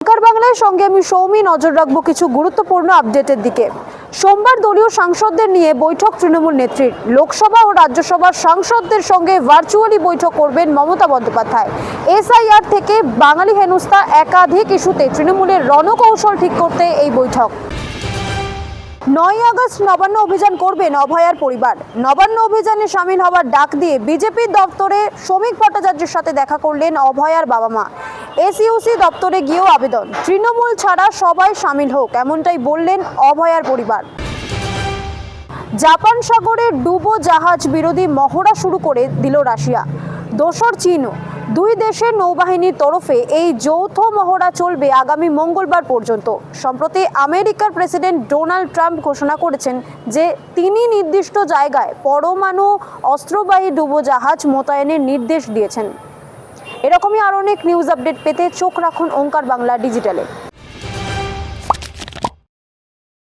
ওঙ্কার বাংলার সঙ্গে আমি সৌমি নজর রাখবো কিছু গুরুত্বপূর্ণ আপডেটের দিকে। সোমবার দলীয় সাংসদদের নিয়ে বৈঠক তৃণমূল নেত্রীর। লোকসভা ও রাজ্যসভার সাংসদদের সঙ্গে ভার্চুয়ালি বৈঠক করবেন মমতা বন্দ্যোপাধ্যায়। এসআইআর থেকে বাঙালি হেনস্থা একাধিক ইস্যুতে তৃণমূলের রণকৌশল ঠিক করতে এই বৈঠক। 9 আগস্ট নবান্ন অভিযান করবেন অভয়ার পরিবার। নবান্ন অভিযানে সামিল হওয়ার ডাক দিয়ে বিজেপির দপ্তরে শ্রমিক ভট্টাচার্যের সাথে দেখা করলেন অভয়ার বাবা মা। এসইউসি দপ্তরে গিয়েও আবেদন, তৃণমূল ছাড়া সবাই সামিল হোক, এমনটাই বললেন অভয়ার পরিবার। জাপান সাগরে ডুবো জাহাজ বিরোধী মহড়া শুরু করে দিল রাশিয়া, দোসর চীনও। দুই দেশের নৌবাহিনীর তরফে এই যৌথ মহড়া চলবে আগামী মঙ্গলবার পর্যন্ত। সম্প্রতি আমেরিকার প্রেসিডেন্ট ডোনাল্ড ট্রাম্প ঘোষণা করেছেন যে তিনি নির্দিষ্ট জায়গায় পরমাণু অস্ত্রবাহী ডুবোজাহাজ মোতায়েনের নির্দেশ দিয়েছেন। এরকমই আরও অনেক নিউজ আপডেট পেতে চোখ রাখুন ওঙ্কার বাংলা ডিজিটালে।